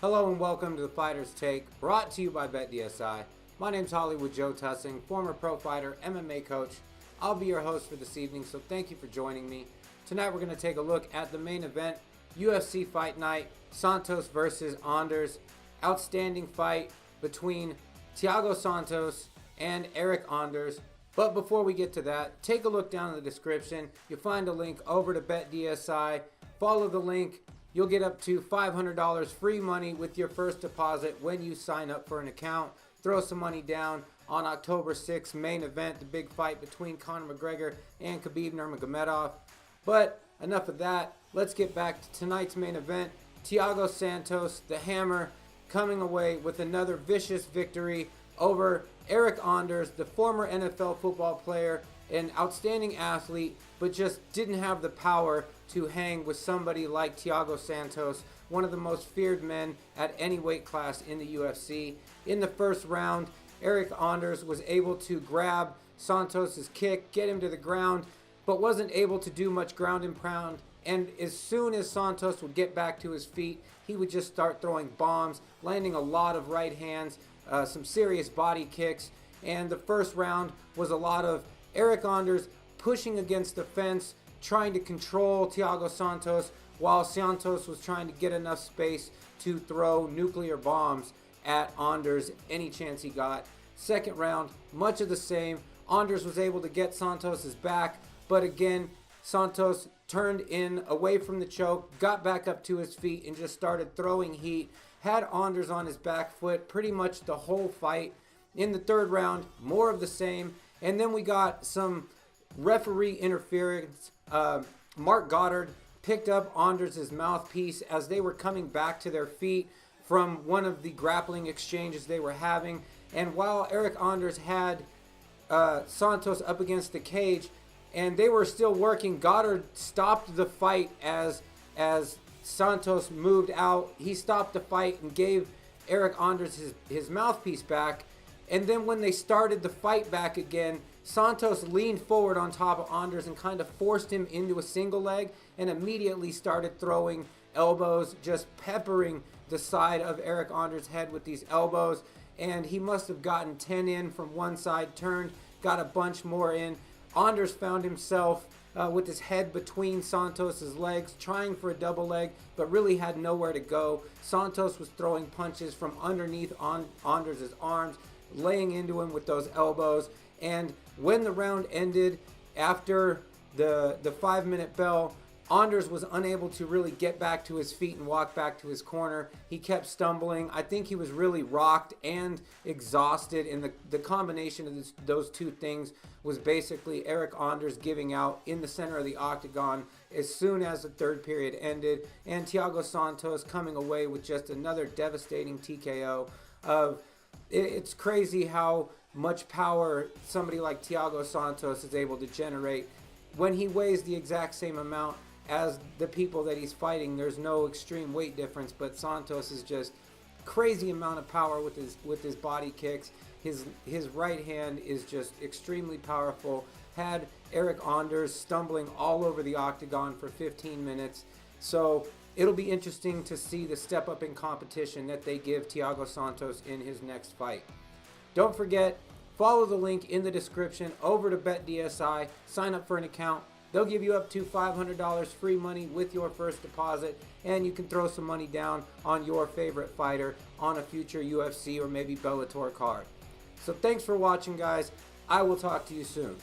Hello and welcome to the Fighter's Take, brought to you by BetDSI. My name's Hollywood Joe Tussing, former pro fighter, MMA coach. I'll be your host for this evening, so thank you for joining me. Tonight we're going to take a look at the main event, UFC Fight Night, Santos versus Anders. Outstanding fight between Thiago Santos and Eryk Anders. But before we get to that, take a look down in the description. You'll find a link over to BetDSI. Follow the link. You'll get up to $500 free money with your first deposit when you sign up for an account. Throw some money down on October 6th, main event, the big fight between Conor McGregor and Khabib Nurmagomedov. But enough of that. Let's get back to tonight's main event. Thiago Santos, the Hammer, coming away with another vicious victory over Eryk Anders, the former NFL football player, an outstanding athlete, but just didn't have the power to hang with somebody like Thiago Santos, one of the most feared men at any weight class in the UFC. In the first round, Eryk Anders was able to grab Santos's kick, get him to the ground, but wasn't able to do much ground and pound. And as soon as Santos would get back to his feet, he would just start throwing bombs, landing a lot of right hands, some serious body kicks. And the first round was a lot of Eryk Anders pushing against the fence, trying to control Thiago Santos, while Santos was trying to get enough space to throw nuclear bombs at Anders any chance he got. Second round, much of the same. Anders was able to get Santos's back, but again, Santos turned in away from the choke, got back up to his feet, and just started throwing heat. Had Anders on his back foot pretty much the whole fight. In the third round, more of the same. And then we got some referee interference. Mark Goddard picked up Anders' mouthpiece as they were coming back to their feet from one of the grappling exchanges they were having. And while Eryk Anders had Santos up against the cage and they were still working, Goddard stopped the fight as Santos moved out. He stopped the fight and gave Eryk Anders his mouthpiece back. And then when they started the fight back again, Santos leaned forward on top of Anders and kind of forced him into a single leg and immediately started throwing elbows, just peppering the side of Eryk Anders' head with these elbows. And he must have gotten 10 in from one side, turned, got a bunch more in. Anders found himself with his head between Santos's legs, trying for a double leg, but really had nowhere to go. Santos was throwing punches from underneath Anders' arms, laying into him with those elbows. And when the round ended, after the 5-minute bell, Anders was unable to really get back to his feet and walk back to his corner. He kept stumbling. I think he was really rocked and exhausted, and the combination of those two things was basically Eryk Anders giving out in the center of the octagon as soon as the third period ended, and Thiago Santos coming away with just another devastating TKO. It's crazy how much power somebody like Thiago Santos is able to generate. When he weighs the exact same amount as the people that he's fighting, there's no extreme weight difference, but Santos is just crazy amount of power with his body kicks. His right hand is just extremely powerful. Had Eryk Anders stumbling all over the octagon for 15 minutes. So it'll be interesting to see the step up in competition that they give Thiago Santos in his next fight. Don't forget, follow the link in the description over to BetDSI. Sign up for an account. They'll give you up to $500 free money with your first deposit, and you can throw some money down on your favorite fighter on a future UFC or maybe Bellator card. So thanks for watching, guys. I will talk to you soon.